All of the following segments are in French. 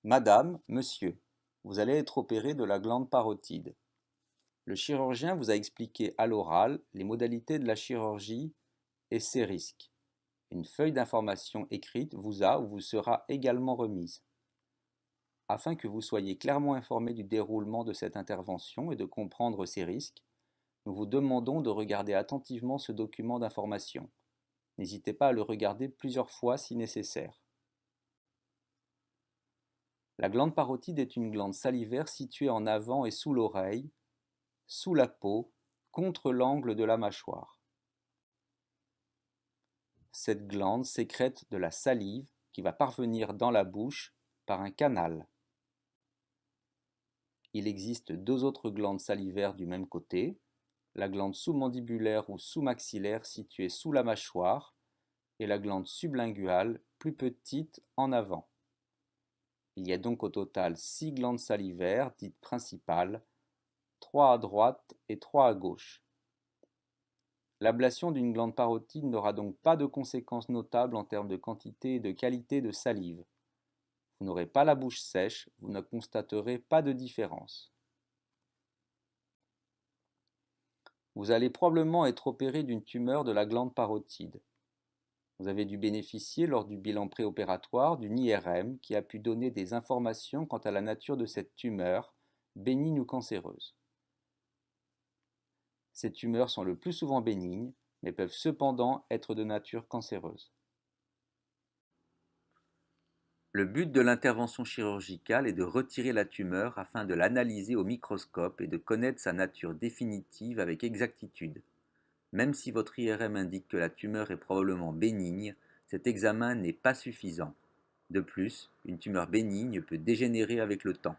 Madame, monsieur, vous allez être opéré de la glande parotide. Le chirurgien vous a expliqué à l'oral les modalités de la chirurgie et ses risques. Une feuille d'information écrite vous a ou vous sera également remise. Afin que vous soyez clairement informé du déroulement de cette intervention et de comprendre ses risques, nous vous demandons de regarder attentivement ce document d'information. N'hésitez pas à le regarder plusieurs fois si nécessaire. La glande parotide est une glande salivaire située en avant et sous l'oreille, sous la peau, contre l'angle de la mâchoire. Cette glande sécrète de la salive qui va parvenir dans la bouche par un canal. Il existe deux autres glandes salivaires du même côté, la glande sous-mandibulaire ou sous-maxillaire située sous la mâchoire et la glande sublinguale plus petite en avant. Il y a donc au total 6 glandes salivaires dites principales, 3 à droite et 3 à gauche. L'ablation d'une glande parotide n'aura donc pas de conséquences notables en termes de quantité et de qualité de salive. Vous n'aurez pas la bouche sèche, vous ne constaterez pas de différence. Vous allez probablement être opéré d'une tumeur de la glande parotide. Vous avez dû bénéficier lors du bilan préopératoire d'une IRM qui a pu donner des informations quant à la nature de cette tumeur, bénigne ou cancéreuse. Ces tumeurs sont le plus souvent bénignes, mais peuvent cependant être de nature cancéreuse. Le but de l'intervention chirurgicale est de retirer la tumeur afin de l'analyser au microscope et de connaître sa nature définitive avec exactitude. Même si votre IRM indique que la tumeur est probablement bénigne, cet examen n'est pas suffisant. De plus, une tumeur bénigne peut dégénérer avec le temps.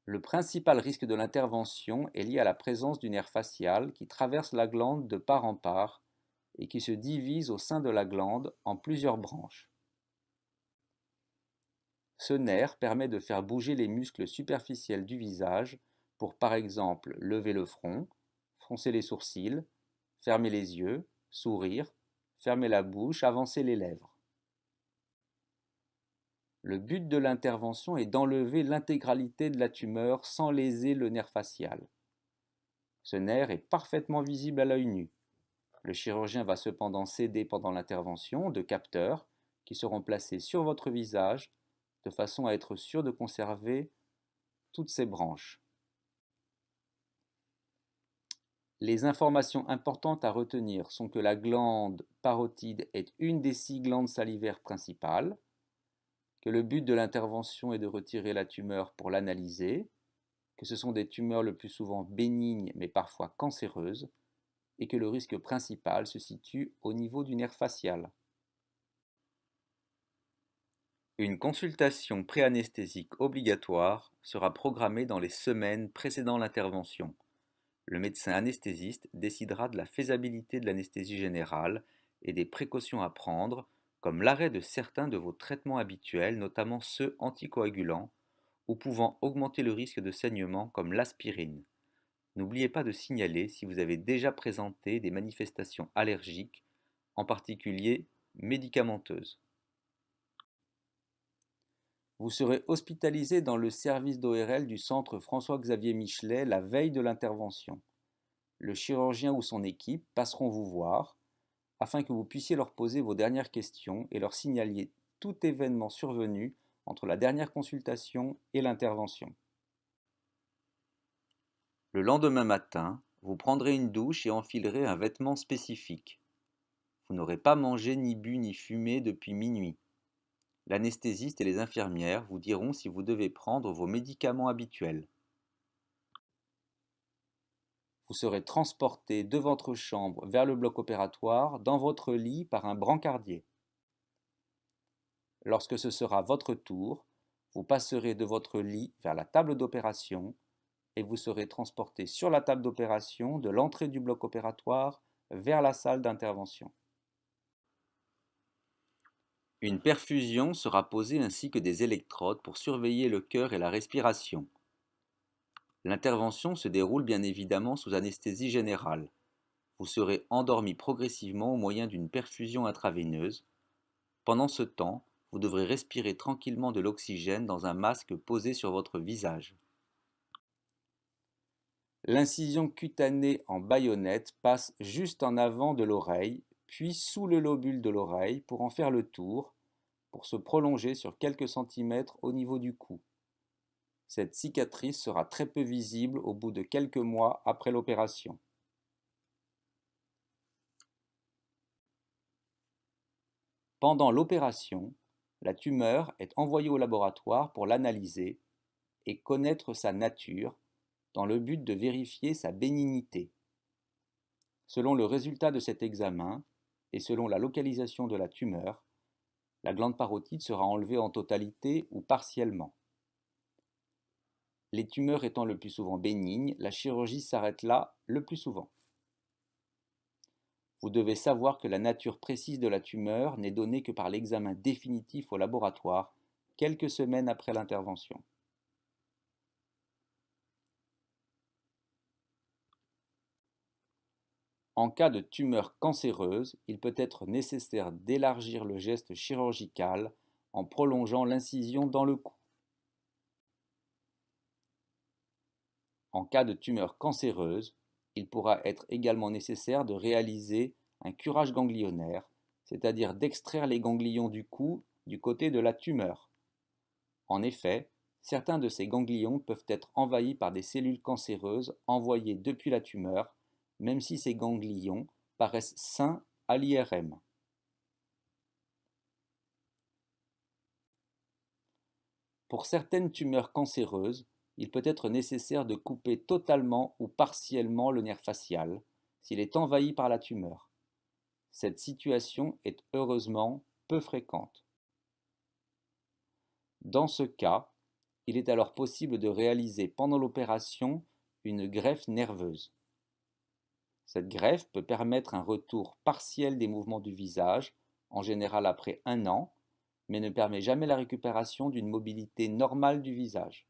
Le principal risque de l'intervention est lié à la présence du nerf facial qui traverse la glande de part en part et qui se divise au sein de la glande en plusieurs branches. Ce nerf permet de faire bouger les muscles superficiels du visage pour par exemple lever le front, froncer les sourcils, fermer les yeux, sourire, fermer la bouche, avancer les lèvres. Le but de l'intervention est d'enlever l'intégralité de la tumeur sans léser le nerf facial. Ce nerf est parfaitement visible à l'œil nu. Le chirurgien va cependant s'aider pendant l'intervention de capteurs qui seront placés sur votre visage de façon à être sûr de conserver toutes ces branches. Les informations importantes à retenir sont que la glande parotide est une des 6 glandes salivaires principales, que le but de l'intervention est de retirer la tumeur pour l'analyser, que ce sont des tumeurs le plus souvent bénignes mais parfois cancéreuses, et que le risque principal se situe au niveau du nerf facial. Une consultation préanesthésique obligatoire sera programmée dans les semaines précédant l'intervention. Le médecin anesthésiste décidera de la faisabilité de l'anesthésie générale et des précautions à prendre, comme l'arrêt de certains de vos traitements habituels, notamment ceux anticoagulants, ou pouvant augmenter le risque de saignement comme l'aspirine. N'oubliez pas de signaler si vous avez déjà présenté des manifestations allergiques, en particulier médicamenteuses. Vous serez hospitalisé dans le service d'ORL du centre François-Xavier Michelet la veille de l'intervention. Le chirurgien ou son équipe passeront vous voir afin que vous puissiez leur poser vos dernières questions et leur signaliez tout événement survenu entre la dernière consultation et l'intervention. Le lendemain matin, vous prendrez une douche et enfilerez un vêtement spécifique. Vous n'aurez pas mangé ni bu ni fumé depuis minuit. L'anesthésiste et les infirmières vous diront si vous devez prendre vos médicaments habituels. Vous serez transporté de votre chambre vers le bloc opératoire dans votre lit par un brancardier. Lorsque ce sera votre tour, vous passerez de votre lit vers la table d'opération et vous serez transporté sur la table d'opération de l'entrée du bloc opératoire vers la salle d'intervention. Une perfusion sera posée ainsi que des électrodes pour surveiller le cœur et la respiration. L'intervention se déroule bien évidemment sous anesthésie générale. Vous serez endormi progressivement au moyen d'une perfusion intraveineuse. Pendant ce temps, Vous devrez respirer tranquillement de l'oxygène dans un masque posé sur votre visage. L'incision cutanée en baïonnette passe juste en avant de l'oreille, puis sous le lobule de l'oreille pour en faire le tour, pour se prolonger sur quelques centimètres au niveau du cou. Cette cicatrice sera très peu visible au bout de quelques mois après l'opération. Pendant l'opération, la tumeur est envoyée au laboratoire pour l'analyser et connaître sa nature dans le but de vérifier sa bénignité. Selon le résultat de cet examen et selon la localisation de la tumeur, la glande parotide sera enlevée en totalité ou partiellement. Les tumeurs étant le plus souvent bénignes, la chirurgie s'arrête là le plus souvent. Vous devez savoir que la nature précise de la tumeur n'est donnée que par l'examen définitif au laboratoire, quelques semaines après l'intervention. En cas de tumeur cancéreuse, il peut être nécessaire d'élargir le geste chirurgical en prolongeant l'incision dans le cou. En cas de tumeur cancéreuse, il pourra être également nécessaire de réaliser un curage ganglionnaire, c'est-à-dire d'extraire les ganglions du cou du côté de la tumeur. En effet, certains de ces ganglions peuvent être envahis par des cellules cancéreuses envoyées depuis la tumeur, même si ces ganglions paraissent sains à l'IRM. Pour certaines tumeurs cancéreuses, il peut être nécessaire de couper totalement ou partiellement le nerf facial s'il est envahi par la tumeur. Cette situation est heureusement peu fréquente. Dans ce cas, il est alors possible de réaliser pendant l'opération une greffe nerveuse. Cette greffe peut permettre un retour partiel des mouvements du visage, en général après 1 an, mais ne permet jamais la récupération d'une mobilité normale du visage.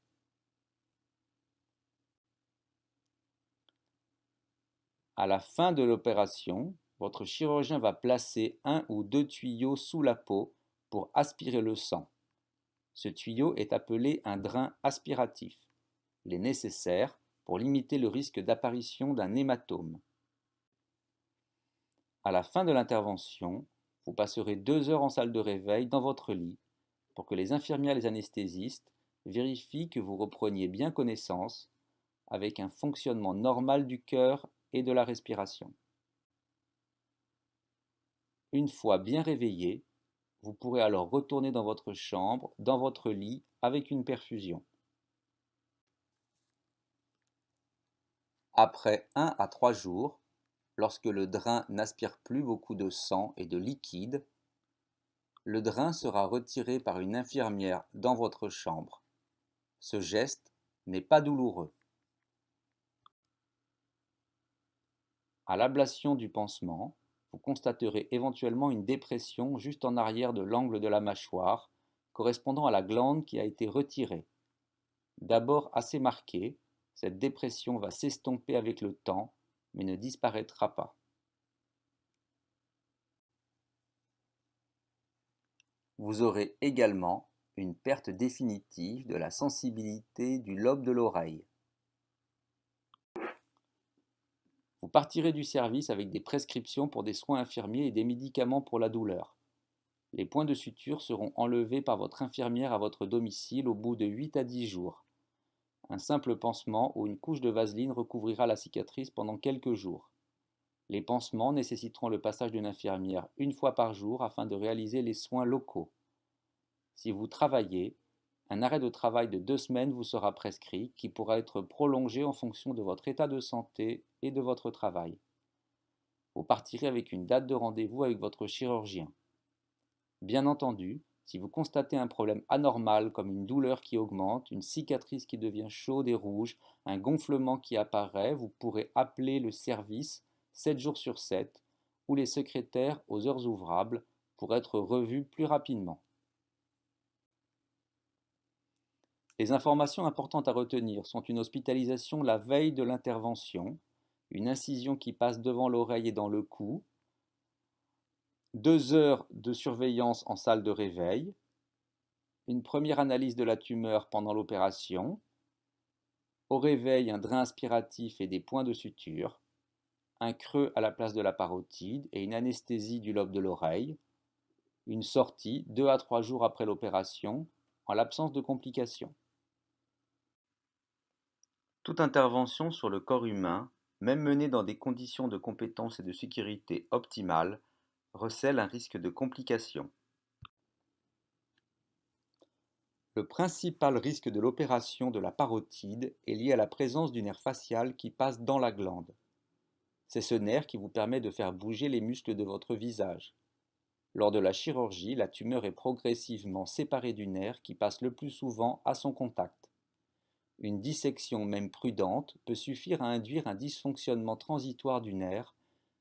À la fin de l'opération, votre chirurgien va placer 1 ou 2 tuyaux sous la peau pour aspirer le sang. Ce tuyau est appelé un drain aspiratif. Il est nécessaire pour limiter le risque d'apparition d'un hématome. À la fin de l'intervention, vous passerez 2 heures en salle de réveil dans votre lit pour que les infirmières et les anesthésistes vérifient que vous repreniez bien connaissance avec un fonctionnement normal du cœur et de la respiration. Une fois bien réveillé, vous pourrez alors retourner dans votre chambre, dans votre lit, avec une perfusion. Après 1 à 3 jours, lorsque le drain n'aspire plus beaucoup de sang et de liquide, le drain sera retiré par une infirmière dans votre chambre. Ce geste n'est pas douloureux. À l'ablation du pansement, vous constaterez éventuellement une dépression juste en arrière de l'angle de la mâchoire, correspondant à la glande qui a été retirée. D'abord assez marquée, cette dépression va s'estomper avec le temps, mais ne disparaîtra pas. Vous aurez également une perte définitive de la sensibilité du lobe de l'oreille. Vous partirez du service avec des prescriptions pour des soins infirmiers et des médicaments pour la douleur. Les points de suture seront enlevés par votre infirmière à votre domicile au bout de 8 à 10 jours. Un simple pansement ou une couche de vaseline recouvrira la cicatrice pendant quelques jours. Les pansements nécessiteront le passage d'une infirmière 1 fois par jour afin de réaliser les soins locaux. Si vous travaillez, un arrêt de travail de 2 semaines vous sera prescrit, qui pourra être prolongé en fonction de votre état de santé et de votre travail. Vous partirez avec une date de rendez-vous avec votre chirurgien. Bien entendu, si vous constatez un problème anormal comme une douleur qui augmente, une cicatrice qui devient chaude et rouge, un gonflement qui apparaît, vous pourrez appeler le service 7 jours sur 7 ou les secrétaires aux heures ouvrables pour être revus plus rapidement. Les informations importantes à retenir sont une hospitalisation la veille de l'intervention, une incision qui passe devant l'oreille et dans le cou, 2 heures de surveillance en salle de réveil, une première analyse de la tumeur pendant l'opération, au réveil un drain aspiratif et des points de suture, un creux à la place de la parotide et une anesthésie du lobe de l'oreille, une sortie 2 à 3 jours après l'opération en l'absence de complications. Toute intervention sur le corps humain, même menée dans des conditions de compétence et de sécurité optimales, recèle un risque de complications. Le principal risque de l'opération de la parotide est lié à la présence du nerf facial qui passe dans la glande. C'est ce nerf qui vous permet de faire bouger les muscles de votre visage. Lors de la chirurgie, la tumeur est progressivement séparée du nerf qui passe le plus souvent à son contact. Une dissection même prudente peut suffire à induire un dysfonctionnement transitoire du nerf,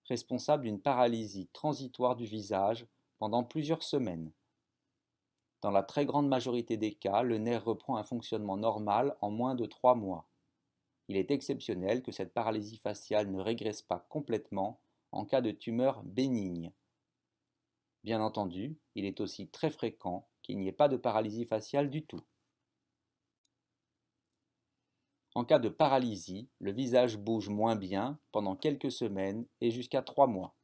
responsable d'une paralysie transitoire du visage pendant plusieurs semaines. Dans la très grande majorité des cas, le nerf reprend un fonctionnement normal en moins de 3 mois. Il est exceptionnel que cette paralysie faciale ne régresse pas complètement en cas de tumeur bénigne. Bien entendu, il est aussi très fréquent qu'il n'y ait pas de paralysie faciale du tout. En cas de paralysie, le visage bouge moins bien pendant quelques semaines et jusqu'à 3 mois.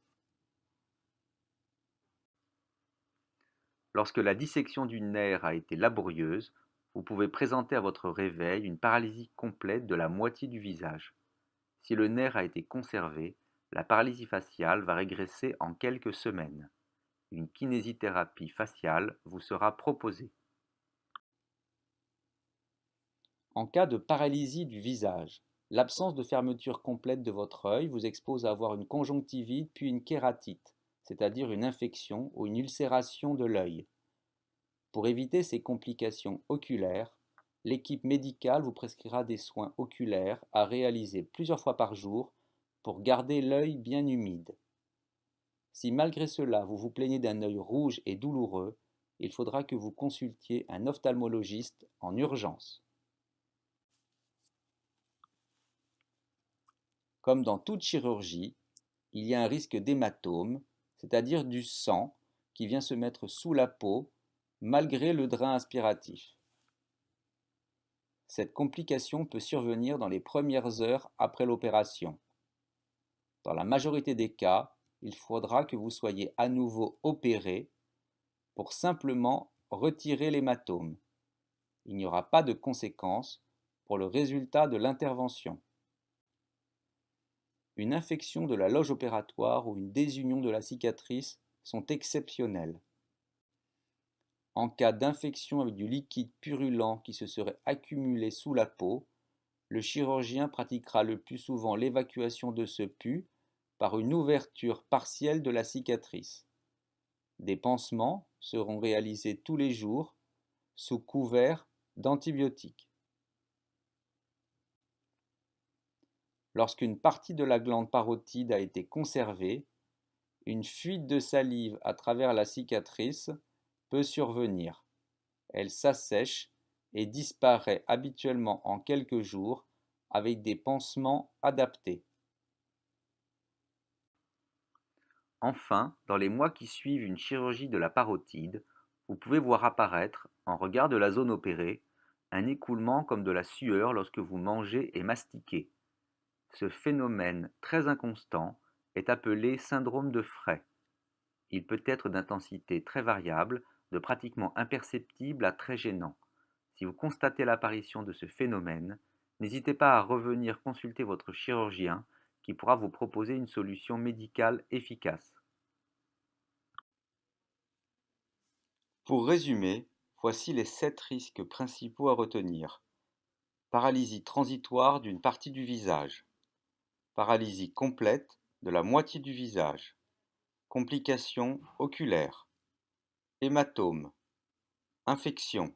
Lorsque la dissection du nerf a été laborieuse, vous pouvez présenter à votre réveil une paralysie complète de la moitié du visage. Si le nerf a été conservé, la paralysie faciale va régresser en quelques semaines. Une kinésithérapie faciale vous sera proposée. En cas de paralysie du visage, l'absence de fermeture complète de votre œil vous expose à avoir une conjonctivite puis une kératite, c'est-à-dire une infection ou une ulcération de l'œil. Pour éviter ces complications oculaires, l'équipe médicale vous prescrira des soins oculaires à réaliser plusieurs fois par jour pour garder l'œil bien humide. Si malgré cela vous vous plaignez d'un œil rouge et douloureux, il faudra que vous consultiez un ophtalmologiste en urgence. Comme dans toute chirurgie, il y a un risque d'hématome, c'est-à-dire du sang qui vient se mettre sous la peau malgré le drain aspiratif. Cette complication peut survenir dans les premières heures après l'opération. Dans la majorité des cas, il faudra que vous soyez à nouveau opéré pour simplement retirer l'hématome. Il n'y aura pas de conséquences pour le résultat de l'intervention. Une infection de la loge opératoire ou une désunion de la cicatrice sont exceptionnelles. En cas d'infection avec du liquide purulent qui se serait accumulé sous la peau, le chirurgien pratiquera le plus souvent l'évacuation de ce pus par une ouverture partielle de la cicatrice. Des pansements seront réalisés tous les jours sous couvert d'antibiotiques. Lorsqu'une partie de la glande parotide a été conservée, une fuite de salive à travers la cicatrice peut survenir. Elle s'assèche et disparaît habituellement en quelques jours avec des pansements adaptés. Enfin, dans les mois qui suivent une chirurgie de la parotide, vous pouvez voir apparaître, en regard de la zone opérée, un écoulement comme de la sueur lorsque vous mangez et mastiquez. Ce phénomène très inconstant est appelé syndrome de Frey. Il peut être d'intensité très variable, de pratiquement imperceptible à très gênant. Si vous constatez l'apparition de ce phénomène, n'hésitez pas à revenir consulter votre chirurgien qui pourra vous proposer une solution médicale efficace. Pour résumer, voici les 7 risques principaux à retenir. Paralysie transitoire d'une partie du visage. Paralysie complète de la moitié du visage. Complications oculaires. Hématome. Infection.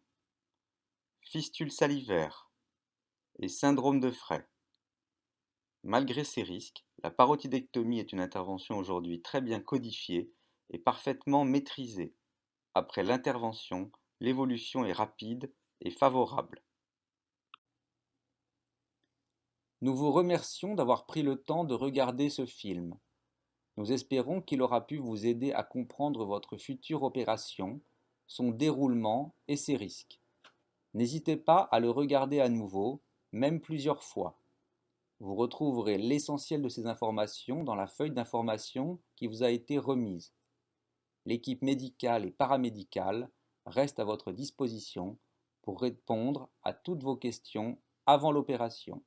Fistule salivaire. Et syndrome de Frey. Malgré ces risques, la parotidectomie est une intervention aujourd'hui très bien codifiée et parfaitement maîtrisée. Après l'intervention, l'évolution est rapide et favorable. Nous vous remercions d'avoir pris le temps de regarder ce film. Nous espérons qu'il aura pu vous aider à comprendre votre future opération son déroulement et ses risques. N'hésitez pas à le regarder à nouveau, même plusieurs fois. Vous retrouverez l'essentiel de ces informations dans la feuille d'information qui vous a été remise. L'équipe médicale et paramédicale reste à votre disposition pour répondre à toutes vos questions avant l'opération.